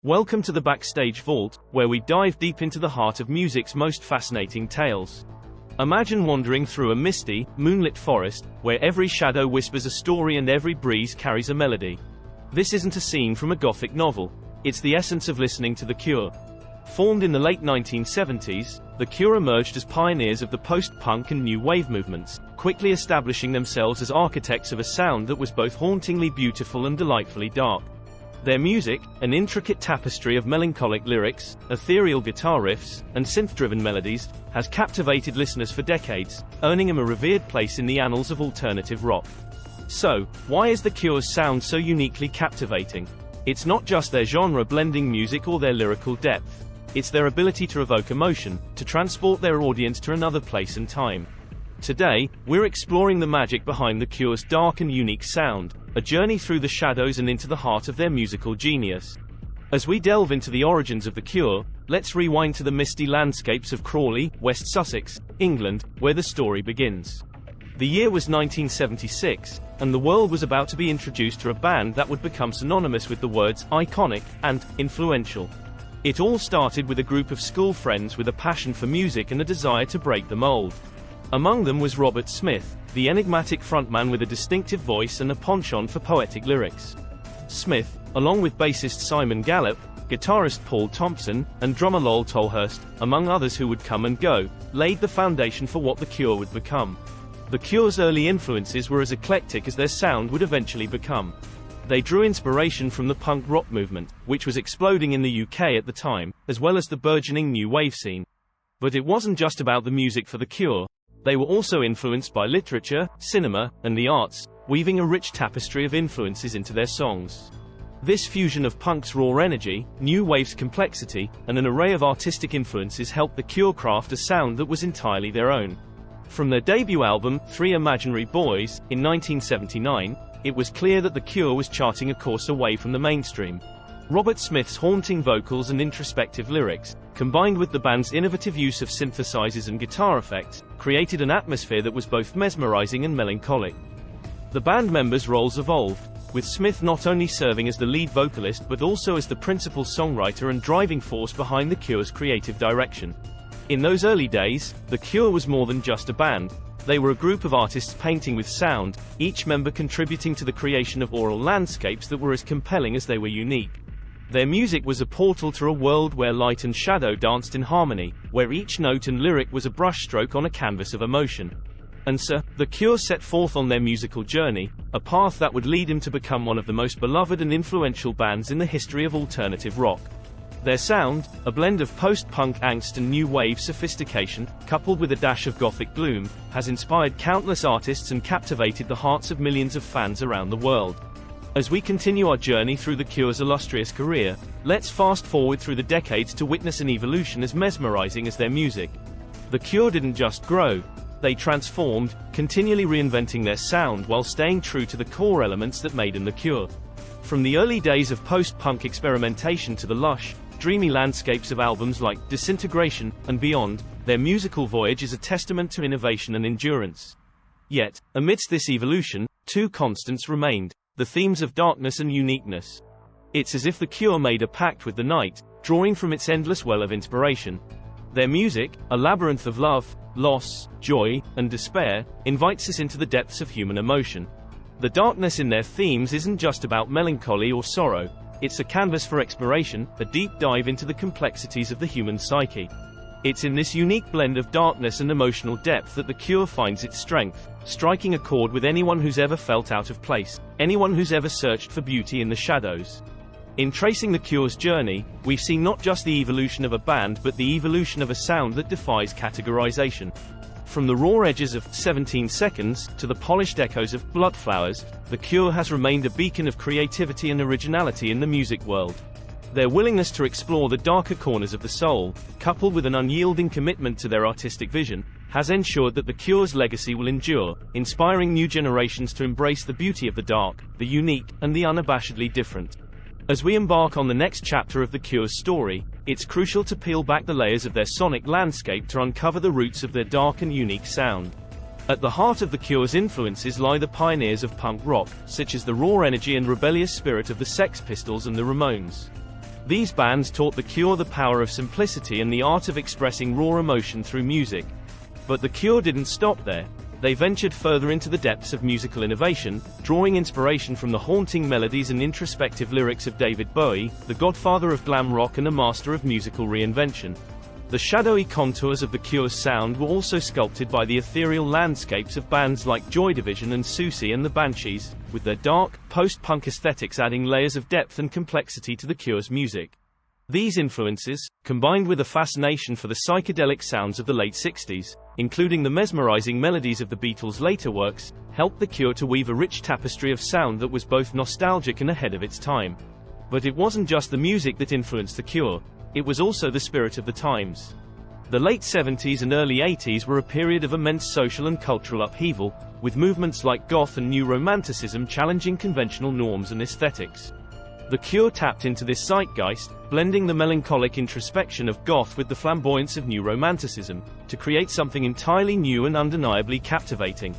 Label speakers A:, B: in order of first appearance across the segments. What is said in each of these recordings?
A: Welcome to the Backstage Vault, where we dive deep into the heart of music's most fascinating tales. Imagine wandering through a misty, moonlit forest, where every shadow whispers a story and every breeze carries a melody. This isn't a scene from a gothic novel. It's the essence of listening to The Cure. Formed in the late 1970s, The Cure emerged as pioneers of the post-punk and new wave movements, quickly establishing themselves as architects of a sound that was both hauntingly beautiful and delightfully dark. Their music, an intricate tapestry of melancholic lyrics, ethereal guitar riffs, and synth-driven melodies, has captivated listeners for decades, earning them a revered place in the annals of alternative rock. So, why is The Cure's sound so uniquely captivating? It's not just their genre-blending music or their lyrical depth. It's their ability to evoke emotion, to transport their audience to another place and time. Today, we're exploring the magic behind The Cure's dark and unique sound, a journey through the shadows and into the heart of their musical genius. As we delve into the origins of The Cure, let's rewind to the misty landscapes of Crawley, West Sussex, England, where the story begins. The year was 1976, and the world was about to be introduced to a band that would become synonymous with the words iconic and influential. It all started with a group of school friends with a passion for music and a desire to break the mold. Among them was Robert Smith, the enigmatic frontman with a distinctive voice and a penchant for poetic lyrics. Smith, along with bassist Simon Gallup, guitarist Paul Thompson, and drummer Lowell Tolhurst, among others who would come and go, laid the foundation for what The Cure would become. The Cure's early influences were as eclectic as their sound would eventually become. They drew inspiration from the punk rock movement, which was exploding in the UK at the time, as well as the burgeoning new wave scene. But it wasn't just about the music for The Cure. They were also influenced by literature, cinema, and the arts, weaving a rich tapestry of influences into their songs. This fusion of punk's raw energy, new wave's complexity, and an array of artistic influences helped The Cure craft a sound that was entirely their own. From their debut album, Three Imaginary Boys, in 1979, it was clear that The Cure was charting a course away from the mainstream. Robert Smith's haunting vocals and introspective lyrics, combined with the band's innovative use of synthesizers and guitar effects, created an atmosphere that was both mesmerizing and melancholic. The band members' roles evolved, with Smith not only serving as the lead vocalist but also as the principal songwriter and driving force behind The Cure's creative direction. In those early days, The Cure was more than just a band. They were a group of artists painting with sound, each member contributing to the creation of aural landscapes that were as compelling as they were unique. Their music was a portal to a world where light and shadow danced in harmony, where each note and lyric was a brushstroke on a canvas of emotion. And so, The Cure set forth on their musical journey, a path that would lead them to become one of the most beloved and influential bands in the history of alternative rock. Their sound, a blend of post-punk angst and new wave sophistication, coupled with a dash of gothic gloom, has inspired countless artists and captivated the hearts of millions of fans around the world. As we continue our journey through The Cure's illustrious career, let's fast forward through the decades to witness an evolution as mesmerizing as their music. The Cure didn't just grow. They transformed, continually reinventing their sound while staying true to the core elements that made them The Cure. From the early days of post-punk experimentation to the lush, dreamy landscapes of albums like Disintegration and beyond, their musical voyage is a testament to innovation and endurance. Yet, amidst this evolution, two constants remained: the themes of darkness and uniqueness. It's as if The Cure made a pact with the night, drawing from its endless well of inspiration. Their music, a labyrinth of love, loss, joy, and despair, invites us into the depths of human emotion. The darkness in their themes isn't just about melancholy or sorrow. It's a canvas for exploration, a deep dive into the complexities of the human psyche. It's in this unique blend of darkness and emotional depth that The Cure finds its strength, striking a chord with anyone who's ever felt out of place, anyone who's ever searched for beauty in the shadows. In tracing The Cure's journey, we've seen not just the evolution of a band but the evolution of a sound that defies categorization. From the raw edges of 17 Seconds to the polished echoes of Bloodflowers, The Cure has remained a beacon of creativity and originality in the music world. Their willingness to explore the darker corners of the soul, coupled with an unyielding commitment to their artistic vision, has ensured that The Cure's legacy will endure, inspiring new generations to embrace the beauty of the dark, the unique, and the unabashedly different. As we embark on the next chapter of The Cure's story, it's crucial to peel back the layers of their sonic landscape to uncover the roots of their dark and unique sound. At the heart of The Cure's influences lie the pioneers of punk rock, such as the raw energy and rebellious spirit of the Sex Pistols and the Ramones. These bands taught The Cure the power of simplicity and the art of expressing raw emotion through music. But The Cure didn't stop there. They ventured further into the depths of musical innovation, drawing inspiration from the haunting melodies and introspective lyrics of David Bowie, the godfather of glam rock and a master of musical reinvention. The shadowy contours of The Cure's sound were also sculpted by the ethereal landscapes of bands like Joy Division and Susie and the Banshees, with their dark, post-punk aesthetics adding layers of depth and complexity to The Cure's music. These influences, combined with a fascination for the psychedelic sounds of the late 60s, including the mesmerizing melodies of the Beatles' later works, helped The Cure to weave a rich tapestry of sound that was both nostalgic and ahead of its time. But it wasn't just the music that influenced The Cure. It was also the spirit of the times. The late 70s and early 80s were a period of immense social and cultural upheaval, with movements like goth and new romanticism challenging conventional norms and aesthetics. The Cure tapped into this zeitgeist, blending the melancholic introspection of goth with the flamboyance of new romanticism, to create something entirely new and undeniably captivating.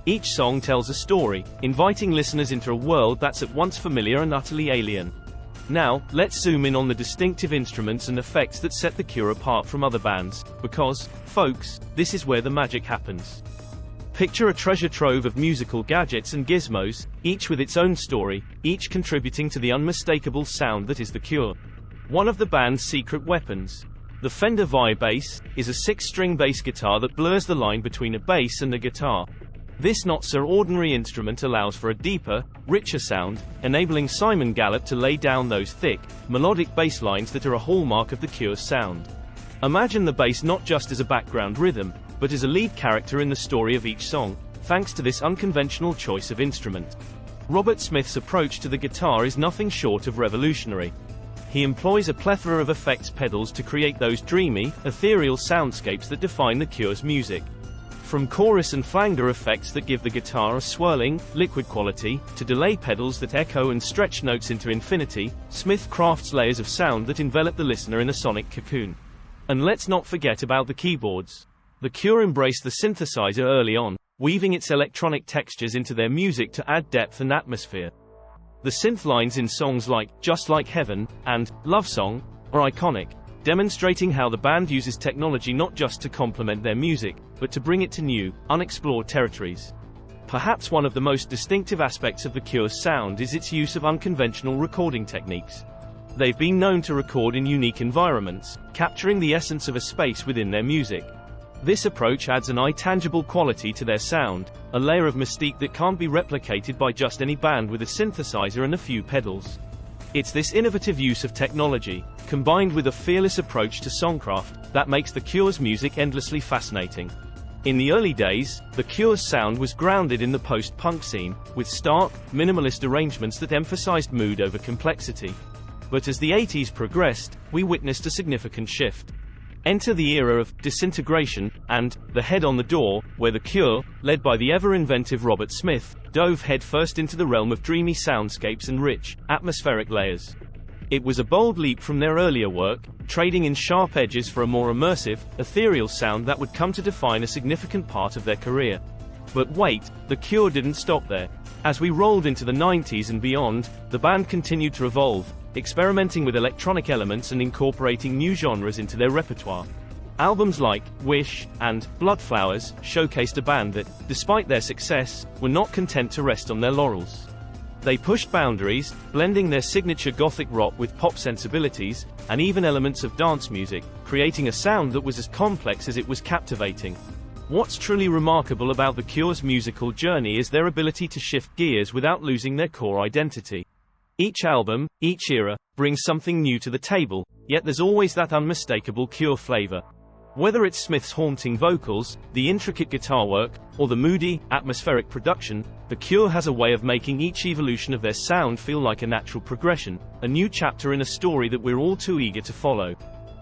A: Each song tells a story, inviting listeners into a world that's at once familiar and utterly alien. Now, let's zoom in on the distinctive instruments and effects that set The Cure apart from other bands, because, folks, this is where the magic happens. Picture a treasure trove of musical gadgets and gizmos, each with its own story, each contributing to the unmistakable sound that is The Cure. One of the band's secret weapons, the Fender Vi-Bass, is a 6-string bass guitar that blurs the line between a bass and a guitar. This not-so-ordinary instrument allows for a deeper, richer sound, enabling Simon Gallup to lay down those thick, melodic bass lines that are a hallmark of The Cure's sound. Imagine the bass not just as a background rhythm, but as a lead character in the story of each song, thanks to this unconventional choice of instrument. Robert Smith's approach to the guitar is nothing short of revolutionary. He employs a plethora of effects pedals to create those dreamy, ethereal soundscapes that define The Cure's music. From chorus and flanger effects that give the guitar a swirling, liquid quality, to delay pedals that echo and stretch notes into infinity, Smith crafts layers of sound that envelop the listener in a sonic cocoon. And let's not forget about the keyboards. The Cure embraced the synthesizer early on, weaving its electronic textures into their music to add depth and atmosphere. The synth lines in songs like Just Like Heaven and Love Song are iconic, demonstrating how the band uses technology not just to complement their music, but to bring it to new, unexplored territories. Perhaps one of the most distinctive aspects of The Cure's sound is its use of unconventional recording techniques. They've been known to record in unique environments, capturing the essence of a space within their music. This approach adds an intangible quality to their sound, a layer of mystique that can't be replicated by just any band with a synthesizer and a few pedals. It's this innovative use of technology, combined with a fearless approach to songcraft, that makes The Cure's music endlessly fascinating. In the early days, The Cure's sound was grounded in the post-punk scene, with stark, minimalist arrangements that emphasized mood over complexity. But as the 80s progressed, we witnessed a significant shift. Enter the era of disintegration and The Head on the Door, where The Cure, led by the ever-inventive Robert Smith, dove headfirst into the realm of dreamy soundscapes and rich, atmospheric layers. It was a bold leap from their earlier work, trading in sharp edges for a more immersive, ethereal sound that would come to define a significant part of their career. But wait, The Cure didn't stop there. As we rolled into the 90s and beyond, the band continued to evolve, experimenting with electronic elements and incorporating new genres into their repertoire. Albums like Wish and Bloodflowers showcased a band that, despite their success, were not content to rest on their laurels. They pushed boundaries, blending their signature gothic rock with pop sensibilities, and even elements of dance music, creating a sound that was as complex as it was captivating. What's truly remarkable about The Cure's musical journey is their ability to shift gears without losing their core identity. Each album, each era, brings something new to the table, yet there's always that unmistakable Cure flavor. Whether it's Smith's haunting vocals, the intricate guitar work, or the moody, atmospheric production, The Cure has a way of making each evolution of their sound feel like a natural progression, a new chapter in a story that we're all too eager to follow.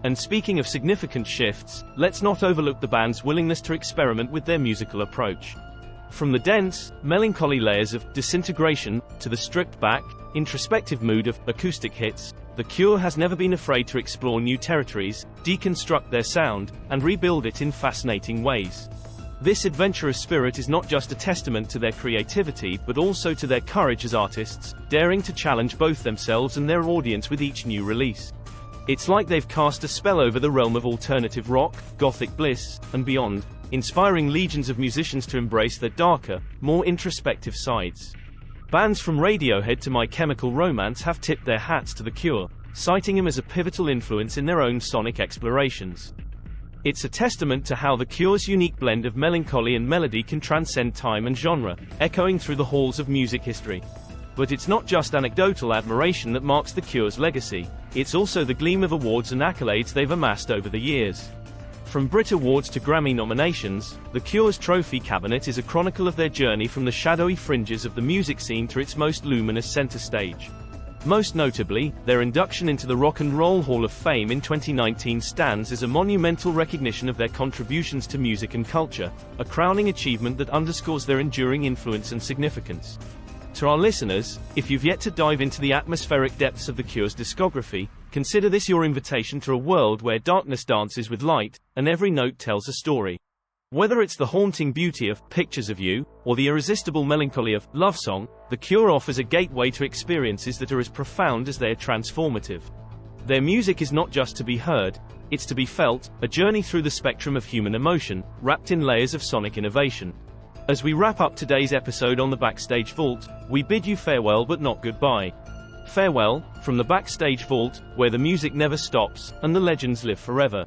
A: And speaking of significant shifts, let's not overlook the band's willingness to experiment with their musical approach. From the dense, melancholy layers of disintegration, to the stripped-back, introspective mood of acoustic hits, The Cure has never been afraid to explore new territories, deconstruct their sound, and rebuild it in fascinating ways. This adventurous spirit is not just a testament to their creativity but also to their courage as artists, daring to challenge both themselves and their audience with each new release. It's like they've cast a spell over the realm of alternative rock, gothic bliss, and beyond, inspiring legions of musicians to embrace their darker, more introspective sides. Bands from Radiohead to My Chemical Romance have tipped their hats to The Cure, citing him as a pivotal influence in their own sonic explorations. It's a testament to how The Cure's unique blend of melancholy and melody can transcend time and genre, echoing through the halls of music history. But it's not just anecdotal admiration that marks The Cure's legacy, it's also the gleam of awards and accolades they've amassed over the years. From Brit Awards to Grammy nominations, The Cure's trophy cabinet is a chronicle of their journey from the shadowy fringes of the music scene to its most luminous center stage. Most notably, their induction into the Rock and Roll Hall of Fame in 2019 stands as a monumental recognition of their contributions to music and culture, a crowning achievement that underscores their enduring influence and significance. To our listeners, if you've yet to dive into the atmospheric depths of The Cure's discography, consider this your invitation to a world where darkness dances with light, and every note tells a story. Whether it's the haunting beauty of Pictures of You, or the irresistible melancholy of Love Song, The Cure offers a gateway to experiences that are as profound as they are transformative. Their music is not just to be heard, it's to be felt, a journey through the spectrum of human emotion, wrapped in layers of sonic innovation. As we wrap up today's episode on the Backstage Vault, we bid you farewell but not goodbye. Farewell, from the Backstage Vault, where the music never stops, and the legends live forever.